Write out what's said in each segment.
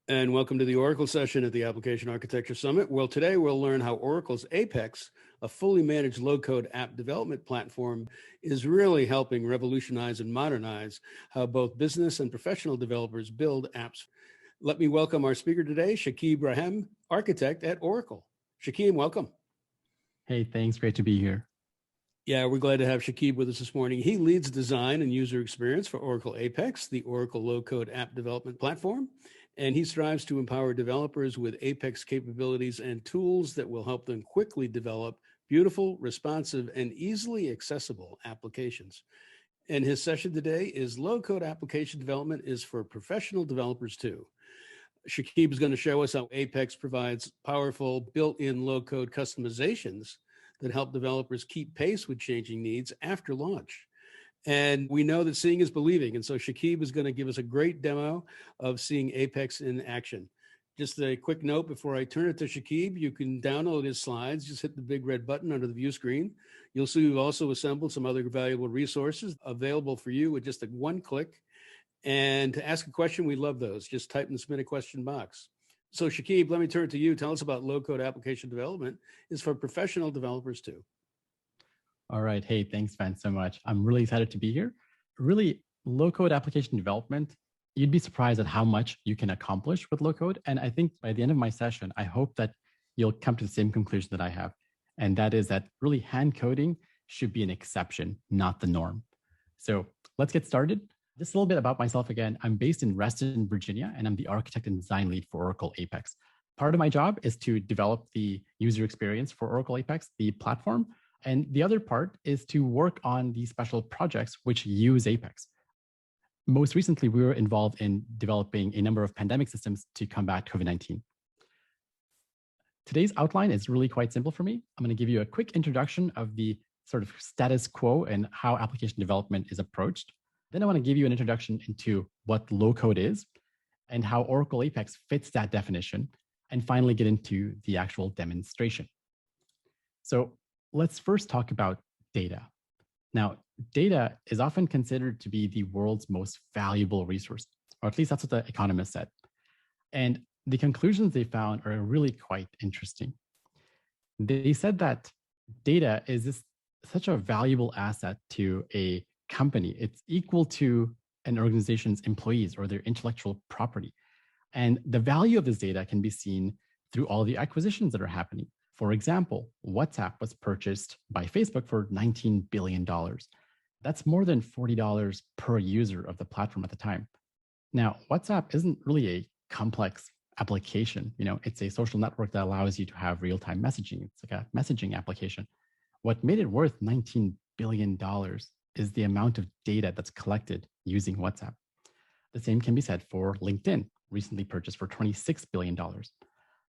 And welcome to the Oracle session at the Application Architecture Summit. Well, today we'll learn how Oracle's Apex, a fully managed low-code app development platform, is really helping revolutionize and modernize how both business and professional developers build apps. Let me welcome our speaker today, Shakib Rahim, architect at Oracle. Shakib, welcome. Hey, thanks. Great to be here. Yeah, we're glad to have Shakib with us this morning. He leads design and user experience for Oracle Apex, the Oracle low-code app development platform. And he strives to empower developers with Apex capabilities and tools that will help them quickly develop beautiful, responsive, and easily accessible applications. And his session today is low-code application development is for professional developers too. Shakib is going to show us how Apex provides powerful built-in low-code customizations that help developers keep pace with changing needs after launch. And we know that seeing is believing. And so Shakib is going to give us a great demo of seeing Apex in action. Just a quick note before I turn it to Shakib, you can download his slides. Just hit the big red button under the view screen. You'll see we've also assembled some other valuable resources available for you with just a one click. And to ask a question, we love those. Just type in the submit a question box. So Shakib, let me turn it to you. Tell us about low-code application development. It's for professional developers too. All right. Hey, thanks, Van, so much. I'm really excited to be here. Really, low-code application development, you'd be surprised at how much you can accomplish with low-code. And I think by the end of my session, I hope that you'll come to the same conclusion that I have. And that is that really hand coding should be an exception, not the norm. So let's get started. Just a little bit about myself again. I'm based in Reston, Virginia, and I'm the architect and design lead for Oracle Apex. Part of my job is to develop the user experience for Oracle Apex, the platform. And the other part is to work on these special projects which use Apex. Most recently, we were involved in developing a number of pandemic systems to combat COVID-19. Today's outline is really quite simple for me. I'm going to give you a quick introduction of the sort of status quo and how application development is approached. Then I want to give you an introduction into what low code is and how Oracle Apex fits that definition, and finally get into the actual demonstration. So let's first talk about data. Now, data is often considered to be the world's most valuable resource, or at least that's what the economists said. And the conclusions they found are really quite interesting. They said that data is such a valuable asset to a company. It's equal to an organization's employees or their intellectual property. And the value of this data can be seen through all the acquisitions that are happening. For example, WhatsApp was purchased by Facebook for $19 billion. That's more than $40 per user of the platform at the time. Now, WhatsApp isn't really a complex application. It's a social network that allows you to have real-time messaging. It's like a messaging application. What made it worth $19 billion is the amount of data that's collected using WhatsApp. The same can be said for LinkedIn, recently purchased for $26 billion.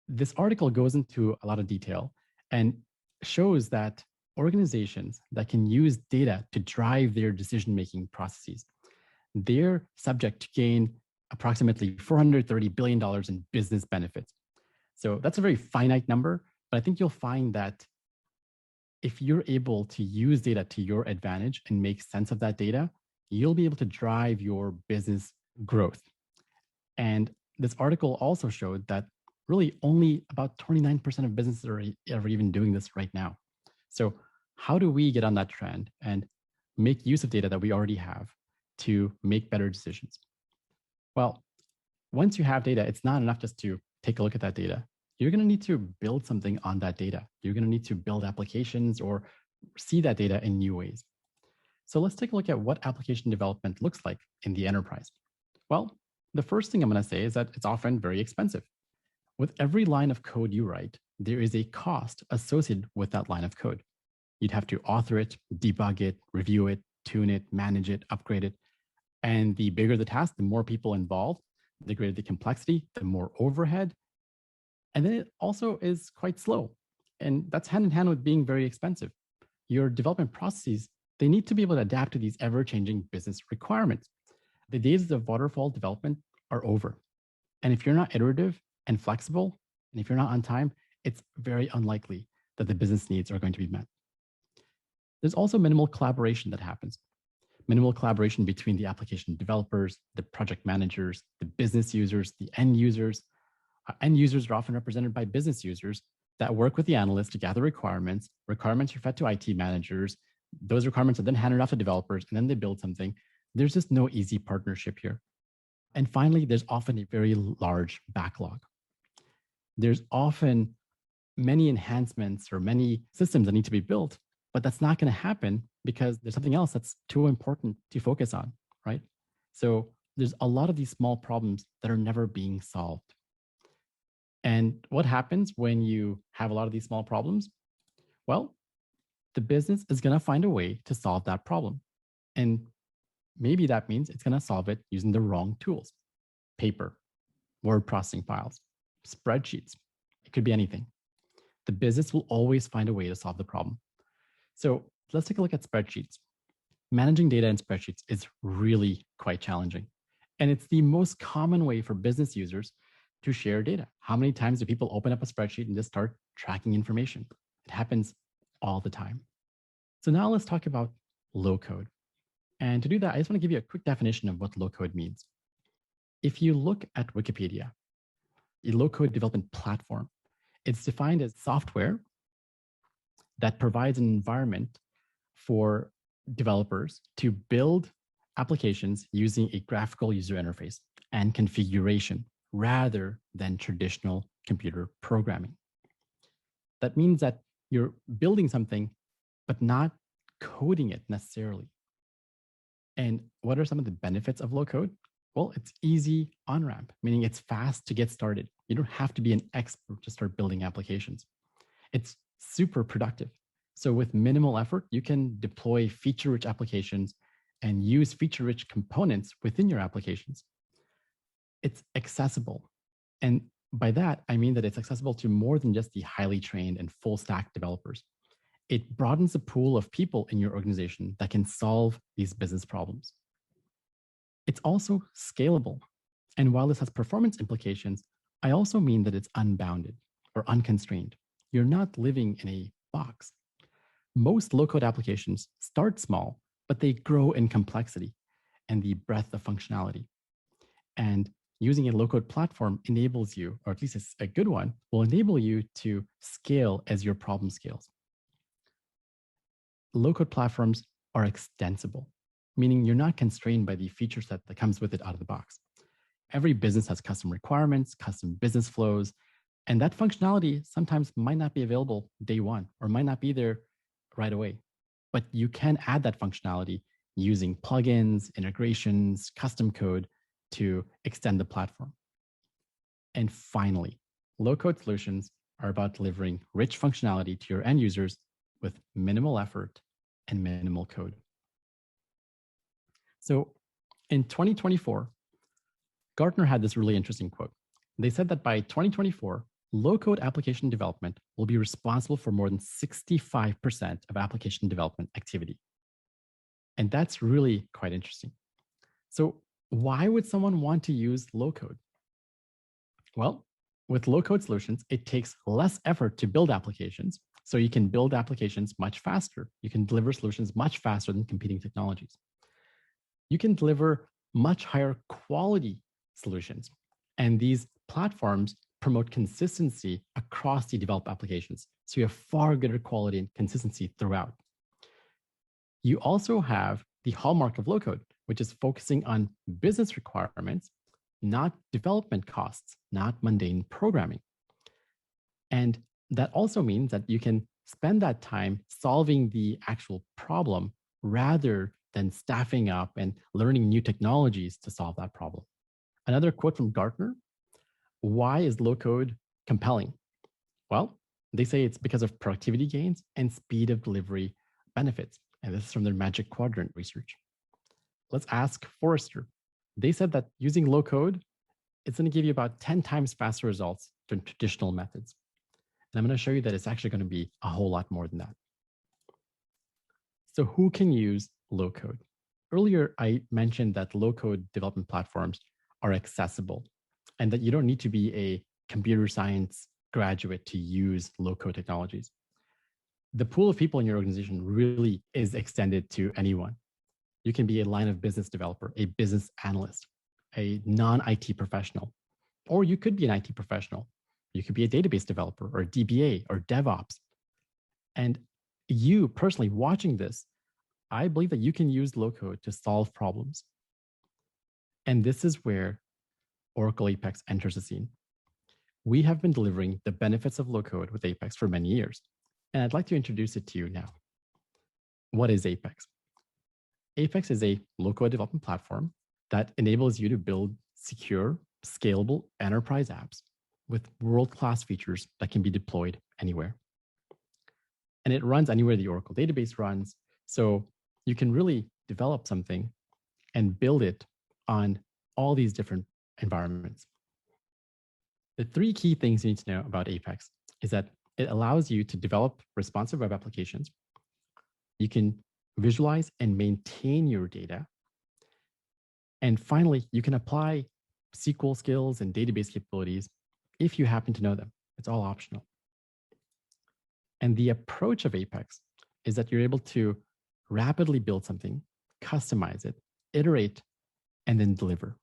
This article goes into a lot of detail and shows that organizations that can use data to drive their decision-making processes, they're subject to gain approximately $430 billion in business benefits. So that's a very finite number, but I think you'll find that if you're able to use data to your advantage and make sense of that data, you'll be able to drive your business growth. And this article also showed that really only about 29% of businesses are even doing this right now. So how do we get on that trend and make use of data that we already have to make better decisions? Well, once you have data, it's not enough just to take a look at that data. You're going to need to build something on that data. You're going to need to build applications or see that data in new ways. So let's take a look at what application development looks like in the enterprise. Well, the first thing I'm going to say is that it's often very expensive. With every line of code you write, there is a cost associated with that line of code. You'd have to author it, debug it, review it, tune it, manage it, upgrade it. And the bigger the task, the more people involved, the greater the complexity, the more overhead. And then it also is quite slow. And that's hand in hand with being very expensive. Your development processes, they need to be able to adapt to these ever-changing business requirements. The days of waterfall development are over. And if you're not iterative and flexible, and if you're not on time, it's very unlikely that the business needs are going to be met. There's also minimal collaboration that happens. minimal collaboration between the application developers, the project managers, the business users, the end users. End users are often represented by business users that work with the analysts to gather requirements. Requirements are fed to IT managers. Those requirements are then handed off to developers, and then they build something. There's just no easy partnership here. And finally, there's often a very large backlog. There's often many enhancements or many systems that need to be built, but that's not going to happen because there's something else that's too important to focus on, right? So there's a lot of these small problems that are never being solved. And what happens when you have a lot of these small problems? Well, the business is going to find a way to solve that problem. And maybe that means it's going to solve it using the wrong tools: paper, word processing files, spreadsheets. It could be anything. The business will always find a way to solve the problem. So let's take a look at spreadsheets. Managing data in spreadsheets is really quite challenging. And it's the most common way for business users to share data. How many times do people open up a spreadsheet and just start tracking information? It happens all the time. So now let's talk about low code. And to do that, I just want to give you a quick definition of what low code means. If you look at Wikipedia, a low code development platform, it's defined as software that provides an environment for developers to build applications using a graphical user interface and configuration rather than traditional computer programming. That means that you're building something, but not coding it necessarily. And what are some of the benefits of low code? Well, it's easy on-ramp, meaning it's fast to get started. You don't have to be an expert to start building applications. It's super productive. So with minimal effort, you can deploy feature-rich applications and use feature-rich components within your applications. It's accessible. And by that, I mean that it's accessible to more than just the highly trained and full-stack developers. It broadens the pool of people in your organization that can solve these business problems. It's also scalable. And while this has performance implications, I also mean that it's unbounded or unconstrained. You're not living in a box. Most low-code applications start small, but they grow in complexity and the breadth of functionality. And using a low-code platform enables you, or at least it's a good one, will enable you to scale as your problem scales. Low-code platforms are extensible, meaning you're not constrained by the feature set that comes with it out of the box. Every business has custom requirements, custom business flows, and that functionality sometimes might not be available day one or might not be there right away. But you can add that functionality using plugins, integrations, custom code to extend the platform. And finally, low-code solutions are about delivering rich functionality to your end users with minimal effort and minimal code. So in 2024, Gartner had this really interesting quote. They said that by 2024, low-code application development will be responsible for more than 65% of application development activity. And that's really quite interesting. So why would someone want to use low-code? Well, with low-code solutions, it takes less effort to build applications. So you can build applications much faster. You can deliver solutions much faster than competing technologies. You can deliver much higher quality solutions. And these platforms promote consistency across the developed applications. So you have far greater quality and consistency throughout. You also have the hallmark of low-code, which is focusing on business requirements, not development costs, not mundane programming. And that also means that you can spend that time solving the actual problem rather than staffing up and learning new technologies to solve that problem. Another quote from Gartner: why is low code compelling? Well, they say it's because of productivity gains and speed of delivery benefits. And this is from their Magic Quadrant research. Let's ask Forrester. They said that using low code, it's going to give you about 10 times faster results than traditional methods. And I'm going to show you that it's actually going to be a whole lot more than that. So who can use low code? Earlier, I mentioned that low code development platforms are accessible and that you don't need to be a computer science graduate to use low code technologies. The pool of people in your organization really is extended to anyone. You can be a line of business developer, a business analyst, a non-IT professional, or you could be an IT professional. You could be a database developer or a DBA or DevOps. And you personally watching this, I believe that you can use low-code to solve problems. And this is where Oracle Apex enters the scene. We have been delivering the benefits of low-code with Apex for many years, and I'd like to introduce it to you now. What is Apex? Apex is a low-code development platform that enables you to build secure, scalable enterprise apps with world-class features that can be deployed anywhere. And it runs anywhere the Oracle database runs, so you can really develop something and build it on all these different environments. The three key things you need to know about Apex is that it allows you to develop responsive web applications. You can visualize and maintain your data. And finally, you can apply SQL skills and database capabilities if you happen to know them. It's all optional. And the approach of Apex is that you're able to rapidly build something, customize it, iterate, and then deliver.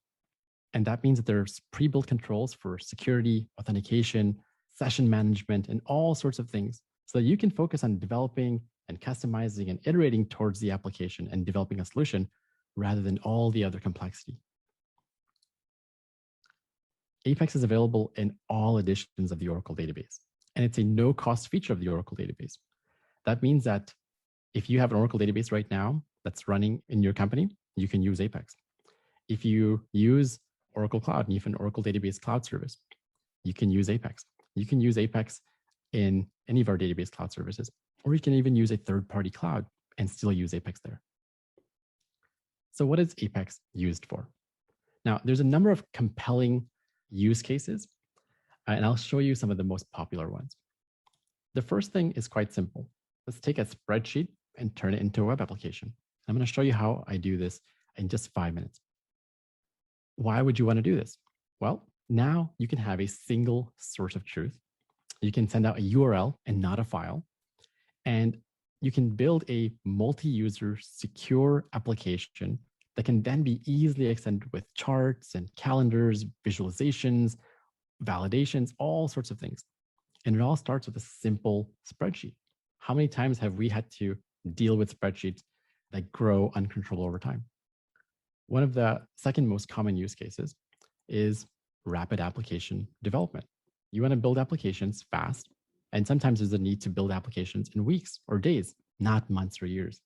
And that means that there's pre-built controls for security, authentication, session management, and all sorts of things so that you can focus on developing and customizing and iterating towards the application and developing a solution rather than all the other complexity. Apex is available in all editions of the Oracle database, and it's a no-cost feature of the Oracle database. That means that if you have an Oracle database right now that's running in your company, you can use Apex. If you use Oracle Cloud and you have an Oracle Database Cloud service, you can use Apex. You can use Apex in any of our database cloud services, or you can even use a third-party cloud and still use Apex there. So what is Apex used for? Now, there's a number of compelling use cases, and I'll show you some of the most popular ones. The first thing is quite simple. Let's take a spreadsheet and turn it into a web application. I'm going to show you how I do this in just 5 minutes. Why would you want to do this? Well, now you can have a single source of truth. You can send out a URL and not a file. And you can build a multi-user secure application that can then be easily extended with charts and calendars, visualizations, validations, all sorts of things. And it all starts with a simple spreadsheet. How many times have we had to deal with spreadsheets that grow uncontrollable over time? One of the second most common use cases is rapid application development. You want to build applications fast, and sometimes there's a need to build applications in weeks or days, not months or years.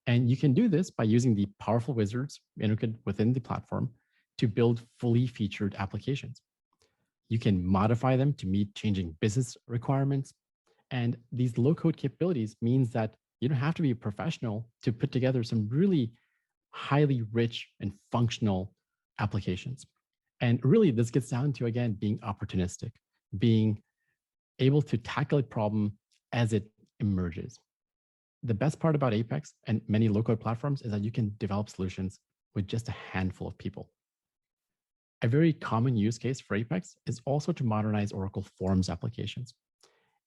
And you can do this by using the powerful wizards integrated within the platform to build fully featured applications. You can modify them to meet changing business requirements. And these low-code capabilities means that you don't have to be a professional to put together some really highly rich and functional applications. And really, this gets down to, again, being opportunistic, being able to tackle a problem as it emerges. The best part about Apex and many low-code platforms is that you can develop solutions with just a handful of people. A very common use case for Apex is also to modernize Oracle Forms applications.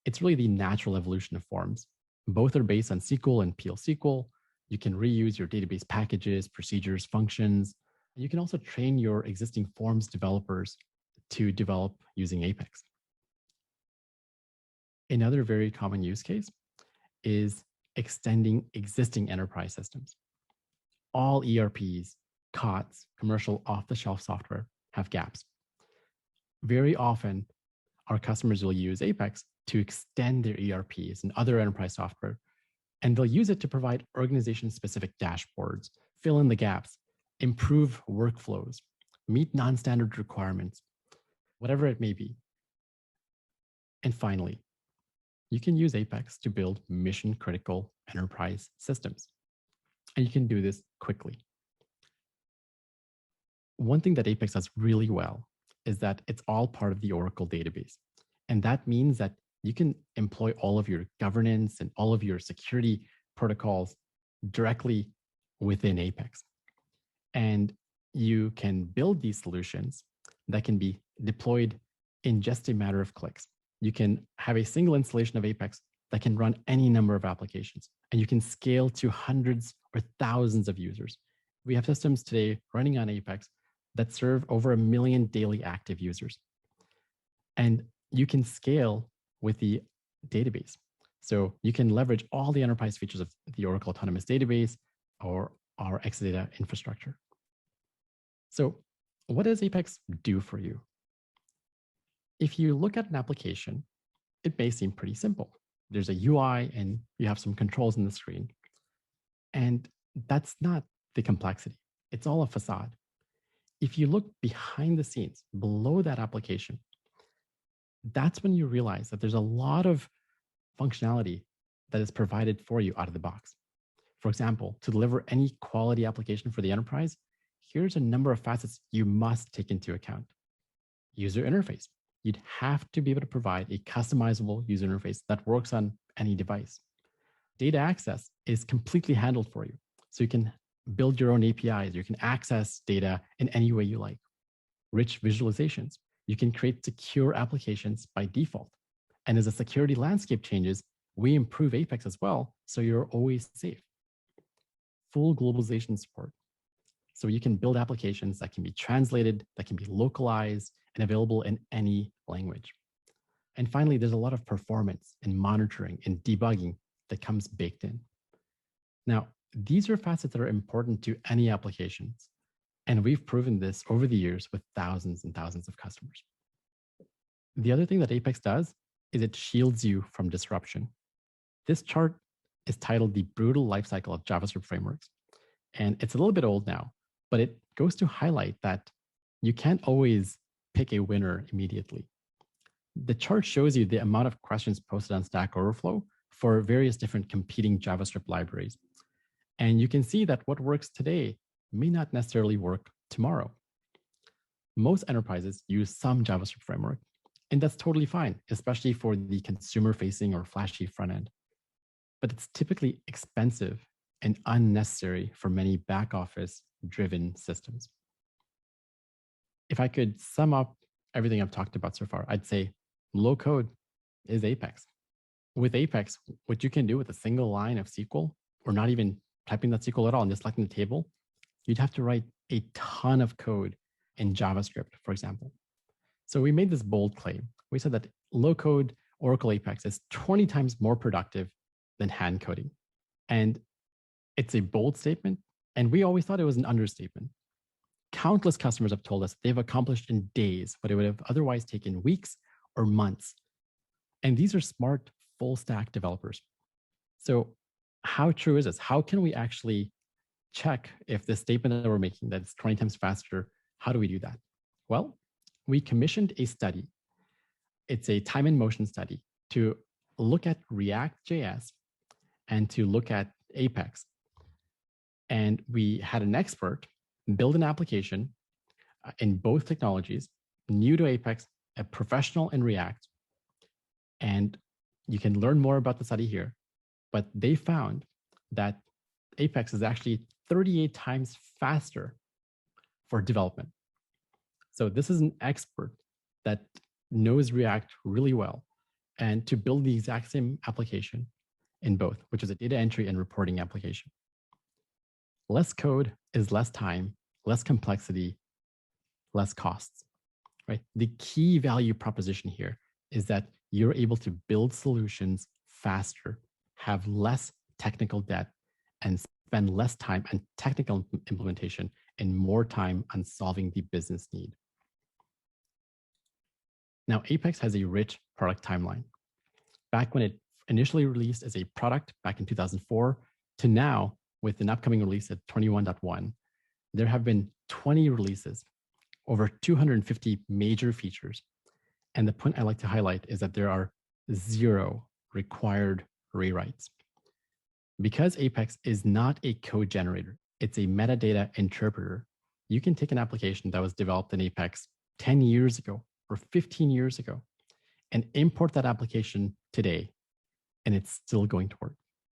It's really the natural evolution of forms. Both are based on SQL and PL SQL. You can reuse your database packages, procedures, functions. You can also train your existing forms developers to develop using Apex. Another very common use case is extending existing enterprise systems. All ERPs, COTS, commercial off-the-shelf software have gaps. Very often, our customers will use Apex to extend their ERPs and other enterprise software, and they'll use it to provide organization-specific dashboards, fill in the gaps, improve workflows, meet non-standard requirements, whatever it may be. And finally, you can use Apex to build mission-critical enterprise systems. And you can do this quickly. One thing that Apex does really well is that it's all part of the Oracle database. And that means that you can employ all of your governance and all of your security protocols directly within Apex. And you can build these solutions that can be deployed in just a matter of clicks. You can have a single installation of Apex that can run any number of applications, and you can scale to hundreds or thousands of users. We have systems today running on Apex that serve over 1 million daily active users. And you can scale with the database. So you can leverage all the enterprise features of the Oracle Autonomous Database or our Exadata infrastructure. So what does Apex do for you? If you look at an application, it may seem pretty simple. There's a UI and you have some controls in the screen. And that's not the complexity. It's all a facade. If you look behind the scenes, below that application, that's when you realize that there's a lot of functionality that is provided for you out of the box. For example, to deliver any quality application for the enterprise, here's a number of facets you must take into account. User interface. You'd have to be able to provide a customizable user interface that works on any device. Data access is completely handled for you. So you can build your own APIs. You can access data in any way you like. Rich visualizations. You can create secure applications by default. And as the security landscape changes, we improve Apex as well, so you're always safe. Full globalization support. So you can build applications that can be translated, that can be localized, and available in any language. And finally, there's a lot of performance and monitoring and debugging that comes baked in. Now, these are facets that are important to any applications. And we've proven this over the years with thousands and thousands of customers. The other thing that Apex does is it shields you from disruption. This chart is titled The Brutal Lifecycle of JavaScript Frameworks. And it's a little bit old now, but it goes to highlight that you can't always pick a winner immediately. The chart shows you the amount of questions posted on Stack Overflow for various different competing JavaScript libraries. And you can see that what works today may not necessarily work tomorrow. Most enterprises use some JavaScript framework, and that's totally fine, especially for the consumer-facing or flashy front end. But it's typically expensive and unnecessary for many back-office-driven systems. If I could sum up everything I've talked about so far, I'd say low code is Apex. With Apex, what you can do with a single line of SQL, or not even typing that SQL at all and just selecting the table, you'd have to write a ton of code in JavaScript, for example. So we made this bold claim. We said that low-code Oracle Apex is 20 times more productive than hand coding. And it's a bold statement, and we always thought it was an understatement. Countless customers have told us they've accomplished in days what it would have otherwise taken weeks or months. And these are smart full-stack developers. So how true is this? How can we actually check if the statement that we're making, that it's 20 times faster, how do we do that? Well, we commissioned a study. It's a time and motion study to look at React.js and to look at Apex. And we had an expert build an application in both technologies, new to Apex, a professional in React. And you can learn more about the study here, but they found that Apex is actually 38 times faster for development. So this is an expert that knows React really well, and to build the exact same application in both, which is a data entry and reporting application. Less code is less time, less complexity, less costs, right? The key value proposition here is that you're able to build solutions faster, have less technical debt, and spend less time on technical implementation and more time on solving the business need. Now, Apex has a rich product timeline. Back when it initially released as a product back in 2004 to now, with an upcoming release at 21.1, there have been 20 releases, over 250 major features. And the point I like to highlight is that there are 0 required rewrites. Because Apex is not a code generator, it's a metadata interpreter, you can take an application that was developed in Apex 10 years ago or 15 years ago and import that application today, and it's still going to work.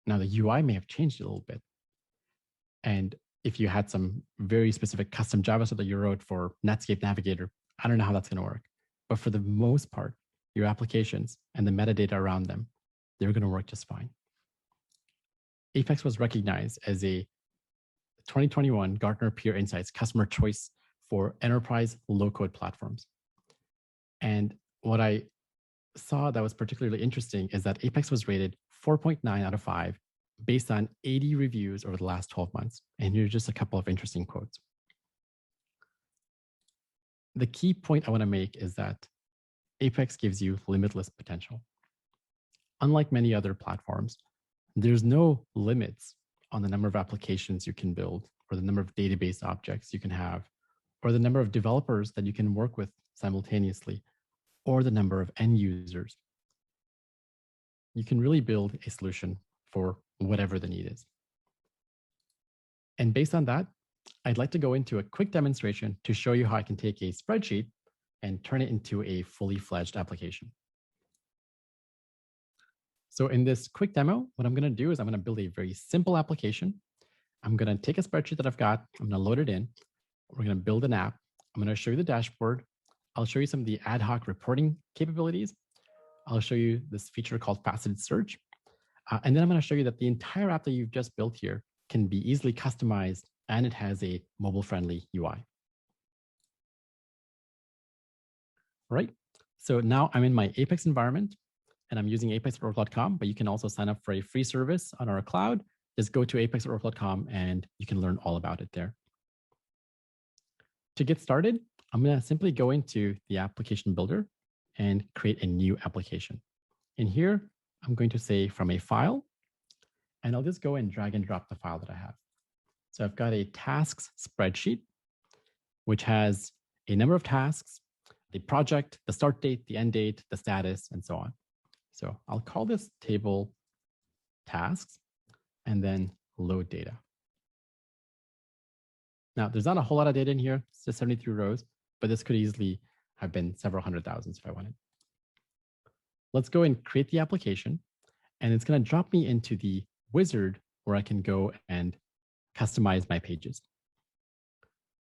Now, the UI may have changed a little bit. And if you had some very specific custom JavaScript that you wrote for Netscape Navigator, I don't know how that's going to work. But for the most part, your applications and the metadata around them they're going to work just fine. Apex was recognized as a 2021 Gartner Peer Insights Customer Choice for Enterprise Low-Code Platforms. And what I saw that was particularly interesting is that Apex was rated 4.9 out of 5 based on 80 reviews over the last 12 months. And here's just a couple of interesting quotes. The key point I want to make is that Apex gives you limitless potential. Unlike many other platforms, there's no limits on the number of applications you can build, or the number of database objects you can have, or the number of developers that you can work with simultaneously, or the number of end users. You can really build a solution for whatever the need is. And based on that, I'd like to go into a quick demonstration to show you how I can take a spreadsheet and turn it into a fully fledged application. So in this quick demo, what I'm going to do is I'm going to build a very simple application. I'm going to take a spreadsheet that I've got. I'm going to load it in. We're going to build an app. I'm going to show you the dashboard. I'll show you some of the ad hoc reporting capabilities. I'll show you this feature called faceted search. And then I'm going to show you that the entire app that you've just built here can be easily customized, and it has a mobile-friendly UI. All right. So now I'm in my Apex environment, and I'm using apex.oracle.com, but you can also sign up for a free service on our cloud. Just go to apex.oracle.com, and you can learn all about it there. To get started, I'm going to simply go into the application builder and create a new application. In here, I'm going to say from a file, and I'll just go and drag and drop the file that I have. So I've got a tasks spreadsheet, which has a number of tasks, the project, the start date, the end date, the status, and so on. So I'll call this table tasks and then load data. Now, there's not a whole lot of data in here. It's just 73 rows, but this could easily have been several hundred thousands if I wanted. Let's go and create the application, and it's going to drop me into the wizard where I can go and customize my pages.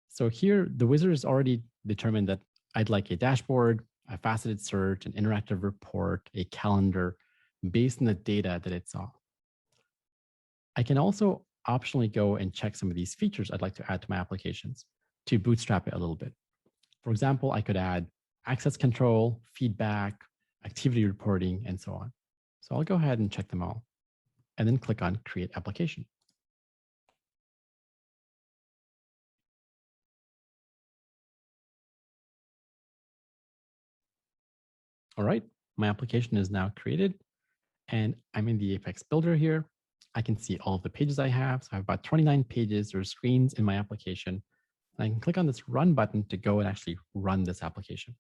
So here, the wizard has already determined that I'd like a dashboard, a faceted search, an interactive report, a calendar based on the data that it saw. I can also optionally go and check some of these features I'd like to add to my applications to bootstrap it a little bit. For example, I could add access control, feedback, activity reporting, and so on. So I'll go ahead and check them all and then click on Create Application. All right, my application is now created, and I'm in the Apex Builder here. I can see all of the pages I have. So I have about 29 pages or screens in my application. And I can click on this Run button to go and actually run this application.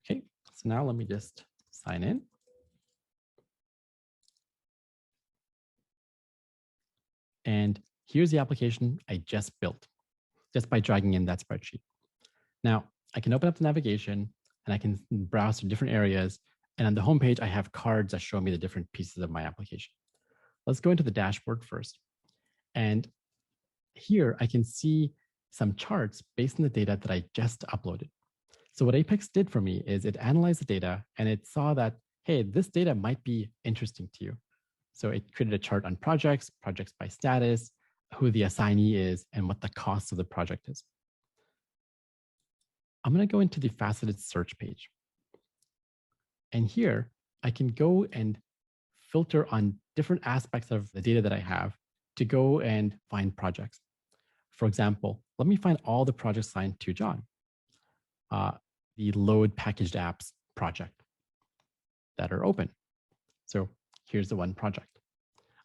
Okay, so now let me just sign in. And here's the application I just built, just by dragging in that spreadsheet. Now, I can open up the navigation, and I can browse to different areas. And on the homepage, I have cards that show me the different pieces of my application. Let's go into the dashboard first. And here I can see some charts based on the data that I just uploaded. So what Apex did for me is it analyzed the data, and it saw that, hey, this data might be interesting to you. So it created a chart on projects, projects by status, who the assignee is, and what the cost of the project is. I'm going to go into the faceted search page. And here I can go and filter on different aspects of the data that I have to go and find projects. For example, let me find all the projects assigned to John. The load packaged apps project that are open. So here's the one project.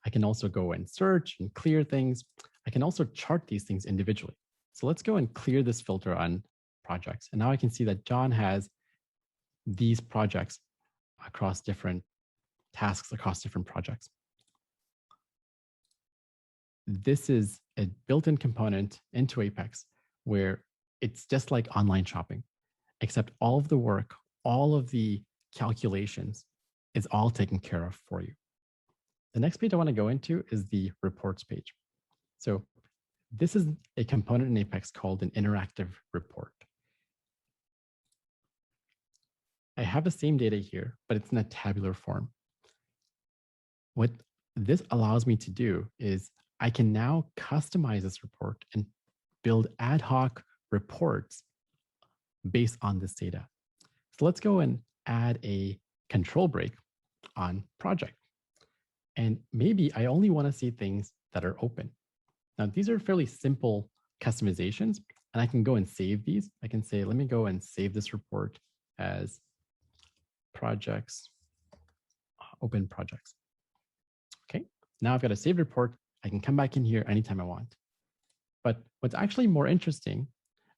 I can also go and search and clear things. I can also chart these things individually. So let's go and clear this filter on projects. And now I can see that John has these projects across different tasks, across different projects. This is a built-in component into Apex where it's just like online shopping, except all of the work, all of the calculations is all taken care of for you. The next page I want to go into is the reports page. So this is a component in Apex called an interactive report. I have the same data here, but it's in a tabular form. What this allows me to do is I can now customize this report and build ad hoc reports based on this data. So let's go and add a control break on project. And maybe I only want to see things that are open. Now, these are fairly simple customizations, and I can go and save these. I can say, let me go and save this report as projects, open projects. Okay, now I've got a saved report. I can come back in here anytime I want. But what's actually more interesting,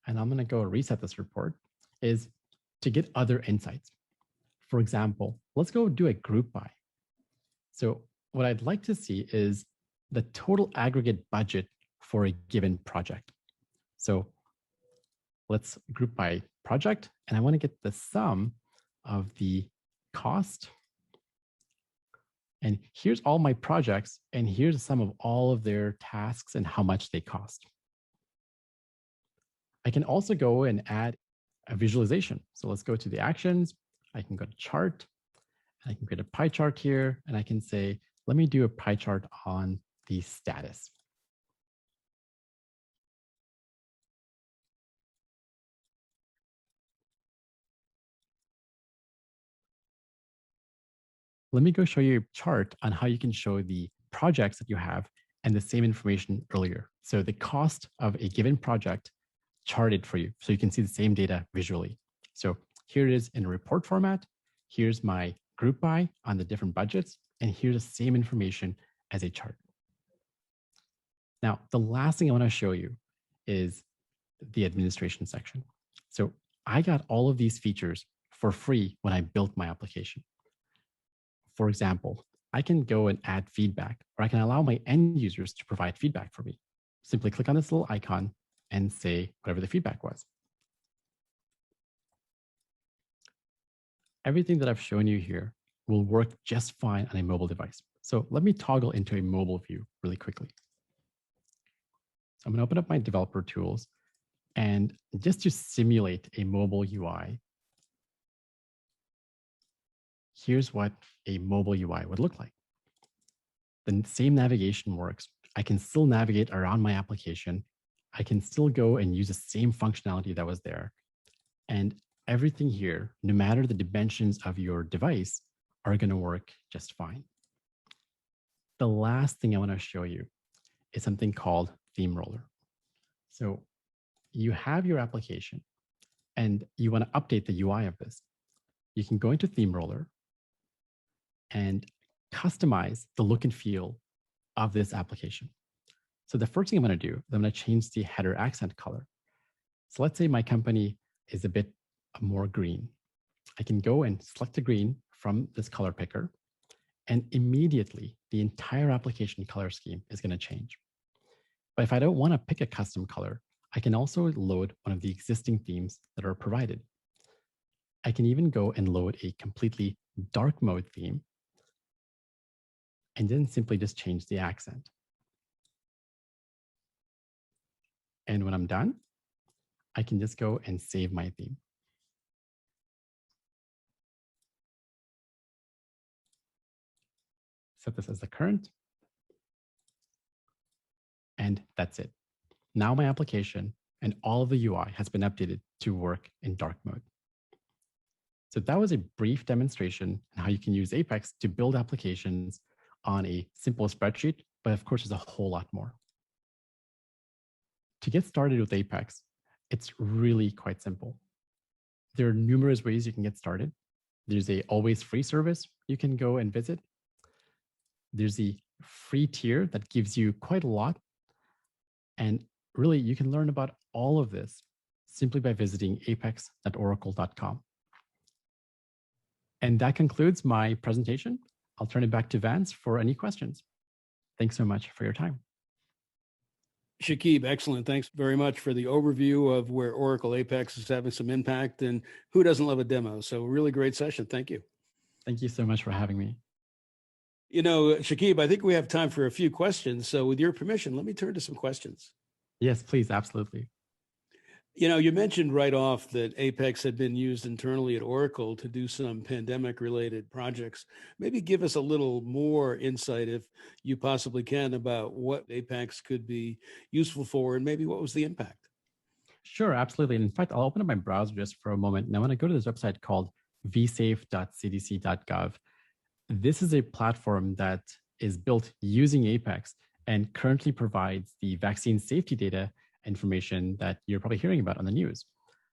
and I'm going to go reset this report, is to get other insights. For example, let's go do a group by. So what I'd like to see is the total aggregate budget for a given project. So let's group by project, and I want to get the sum of the cost. And here's all my projects, and here's the sum of all of their tasks and how much they cost. I can also go and add a visualization. So let's go to the actions. I can go to chart, and I can create a pie chart here, and I can say, let me do a pie chart on the status. Let me go show you a chart on how you can show the projects that you have and the same information earlier. So the cost of a given project charted for you, so you can see the same data visually. So here it is in a report format. Here's my group by on the different budgets, and here's the same information as a chart. Now, the last thing I want to show you is the administration section. So I got all of these features for free when I built my application. For example, I can go and add feedback, or I can allow my end users to provide feedback for me. Simply click on this little icon and say whatever the feedback was. Everything that I've shown you here will work just fine on a mobile device. So let me toggle into a mobile view really quickly. I'm going to open up my developer tools, and just to simulate a mobile UI, here's what a mobile UI would look like. The same navigation works. I can still navigate around my application. I can still go and use the same functionality that was there. And everything here, no matter the dimensions of your device, are going to work just fine. The last thing I want to show you is something called Theme Roller. So you have your application and you want to update the UI of this. You can go into Theme Roller and customize the look and feel of this application. So the first thing I'm going to do is I'm going to change the header accent color. So let's say my company is a bit more green. I can go and select the green from this color picker, and immediately the entire application color scheme is going to change. But if I don't want to pick a custom color, I can also load one of the existing themes that are provided. I can even go and load a completely dark mode theme and then simply just change the accent. And when I'm done, I can just go and save my theme. Set this as the current. And that's it. Now my application and all of the UI has been updated to work in dark mode. So that was a brief demonstration on how you can use Apex to build applications on a simple spreadsheet, but of course, there's a whole lot more. To get started with Apex, it's really quite simple. There are numerous ways you can get started. There's a always free service you can go and visit. There's the free tier that gives you quite a lot. And really, you can learn about all of this simply by visiting apex.oracle.com. And that concludes my presentation. I'll turn it back to Vance for any questions. Thanks so much for your time. Shakib, excellent. Thanks very much for the overview of where Oracle Apex is having some impact, and who doesn't love a demo? So really great session. Thank you. Thank you so much for having me. You know, Shakib, I think we have time for a few questions. So with your permission, let me turn to some questions. Yes, please. Absolutely. You mentioned right off that Apex had been used internally at Oracle to do some pandemic related projects. Maybe give us a little more insight, if you possibly can, about what Apex could be useful for and maybe what was the impact. Sure, absolutely. And in fact, I'll open up my browser just for a moment. And I want to go to this website called vsafe.cdc.gov. This is a platform that is built using Apex and currently provides the vaccine safety data information that you're probably hearing about on the news.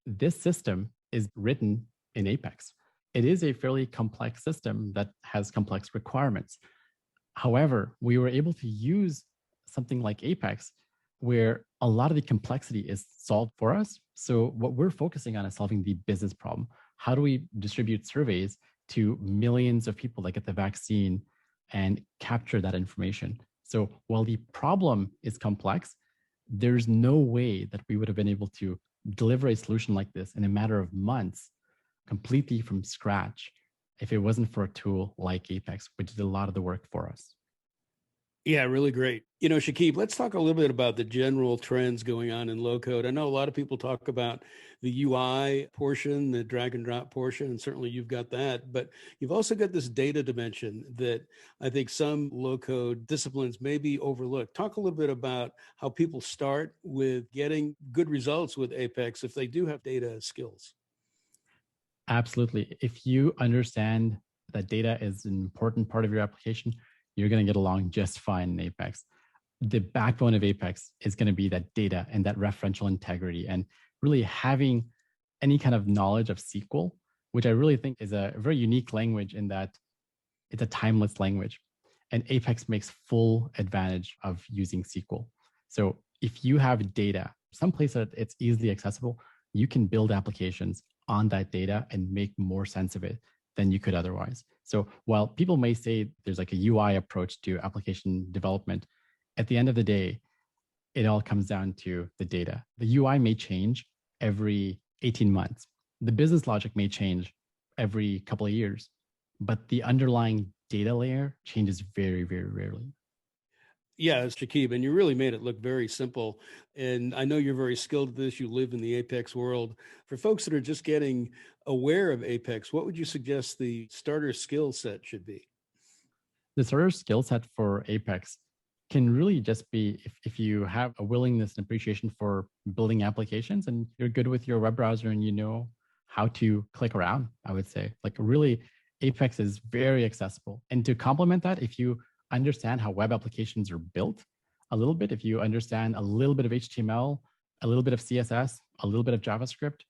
This system is written in Apex. It is a fairly complex system that has complex requirements. However, we were able to use something like Apex where a lot of the complexity is solved for us. So, what we're focusing on is solving the business problem. How do we distribute surveys to millions of people that get the vaccine and capture that information? So, while the problem is complex, there's no way that we would have been able to deliver a solution like this in a matter of months, completely from scratch, if it wasn't for a tool like Apex, which did a lot of the work for us. Yeah, really great. Shakib, let's talk a little bit about the general trends going on in low code. I know a lot of people talk about the UI portion, the drag and drop portion, and certainly you've got that. But you've also got this data dimension that I think some low code disciplines may be overlooked. Talk a little bit about how people start with getting good results with Apex if they do have data skills. Absolutely. If you understand that data is an important part of your application, you're going to get along just fine in Apex. The backbone of Apex is going to be that data and that referential integrity and really having any kind of knowledge of SQL, which I really think is a very unique language in that it's a timeless language. And Apex makes full advantage of using SQL. So if you have data, someplace that it's easily accessible, you can build applications on that data and make more sense of it than you could otherwise. So while people may say there's like a UI approach to application development, at the end of the day, it all comes down to the data. The UI may change every 18 months. The business logic may change every couple of years, but the underlying data layer changes very, very rarely. Yeah, Shakib, and you really made it look very simple. And I know you're very skilled at this. You live in the Apex world. For folks that are just getting aware of Apex, what would you suggest the starter skill set should be? The sort of skill set for Apex can really just be if you have a willingness and appreciation for building applications and you're good with your web browser and you know how to click around, I would say. Like, really, Apex is very accessible. And to complement that, if you understand how web applications are built a little bit, if you understand a little bit of HTML, a little bit of CSS, a little bit of JavaScript,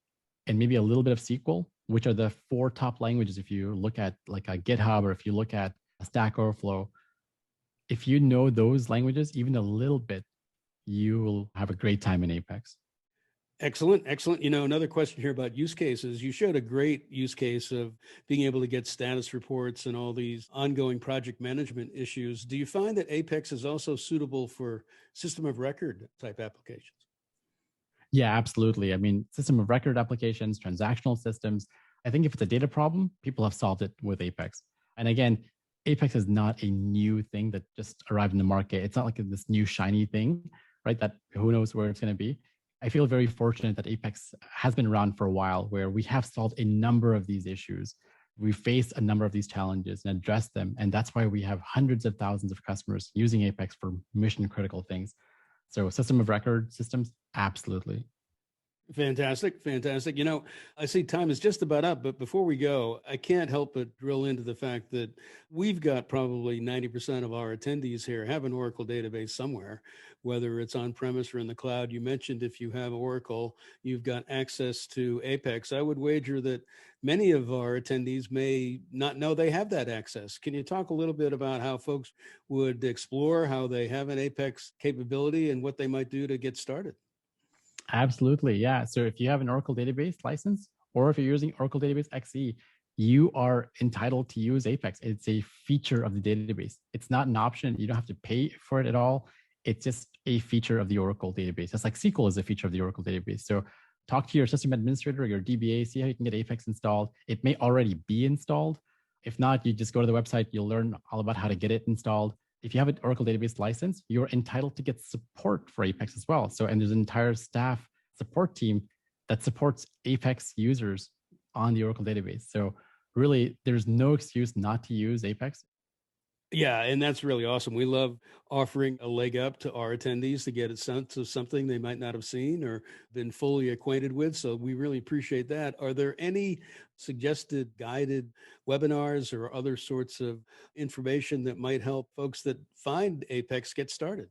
and maybe a little bit of SQL, which are the four top languages. If you look at like a GitHub or if you look at a Stack Overflow, if you know those languages even a little bit, you will have a great time in Apex. Excellent, excellent. Another question here about use cases. You showed a great use case of being able to get status reports and all these ongoing project management issues. Do you find that Apex is also suitable for system of record type applications? Yeah, absolutely. I mean, system of record applications, transactional systems. I think if it's a data problem, people have solved it with Apex. And again, Apex is not a new thing that just arrived in the market. It's not like this new shiny thing, right? That who knows where it's going to be. I feel very fortunate that Apex has been around for a while, where we have solved a number of these issues. We faced a number of these challenges and addressed them. And that's why we have hundreds of thousands of customers using Apex for mission critical things. So system of record systems, absolutely. Fantastic. Fantastic. I see time is just about up, but before we go, I can't help but drill into the fact that we've got probably 90% of our attendees here have an Oracle database somewhere, whether it's on premise or in the cloud. You mentioned if you have Oracle, you've got access to Apex. I would wager that many of our attendees may not know they have that access. Can you talk a little bit about how folks would explore how they have an Apex capability and what they might do to get started? Absolutely. Yeah. So if you have an Oracle database license, or if you're using Oracle Database XE, you are entitled to use Apex. It's a feature of the database. It's not an option. You don't have to pay for it at all. It's just a feature of the Oracle database. Just like SQL is a feature of the Oracle database. So talk to your system administrator or your DBA, see how you can get Apex installed. It may already be installed. If not, you just go to the website, you'll learn all about how to get it installed. If you have an Oracle database license, you're entitled to get support for Apex as well. So, and there's an entire staff support team that supports Apex users on the Oracle database. So really, there's no excuse not to use Apex. Yeah, and that's really awesome. We love offering a leg up to our attendees to get a sense of something they might not have seen or been fully acquainted with. So we really appreciate that. Are there any suggested guided webinars or other sorts of information that might help folks that find Apex get started?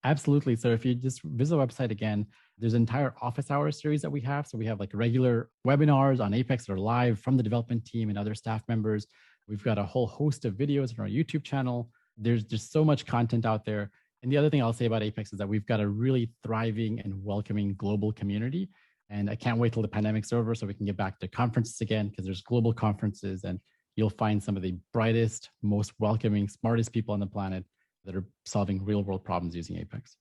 Absolutely. So if you just visit the website again, there's an entire office hours series that we have. So we have like regular webinars on Apex that are live from the development team and other staff members. We've got a whole host of videos on our YouTube channel. There's just so much content out there. And the other thing I'll say about Apex is that we've got a really thriving and welcoming global community. And I can't wait till the pandemic's over so we can get back to conferences again, because there's global conferences and you'll find some of the brightest, most welcoming, smartest people on the planet that are solving real world problems using Apex.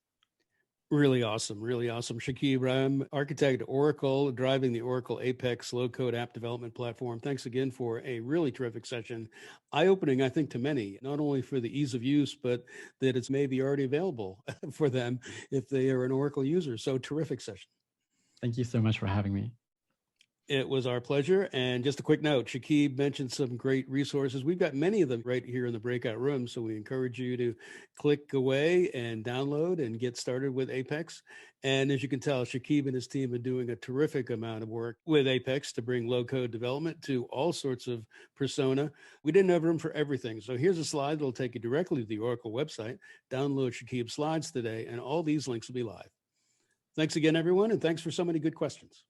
Really awesome. Really awesome. Shakib, I'm architect at Oracle, driving the Oracle Apex low code app development platform. Thanks again for a really terrific session. Eye opening, I think, to many, not only for the ease of use, but that it's maybe already available for them if they are an Oracle user. So terrific session. Thank you so much for having me. It was our pleasure. And just a quick note, Shakib mentioned some great resources. We've got many of them right here in the breakout room. So we encourage you to click away and download and get started with Apex. And as you can tell, Shakib and his team are doing a terrific amount of work with Apex to bring low code development to all sorts of persona. We didn't have room for everything. So here's a slide that'll take you directly to the Oracle website. Download Shakib's slides today, and all these links will be live. Thanks again, everyone. And thanks for so many good questions.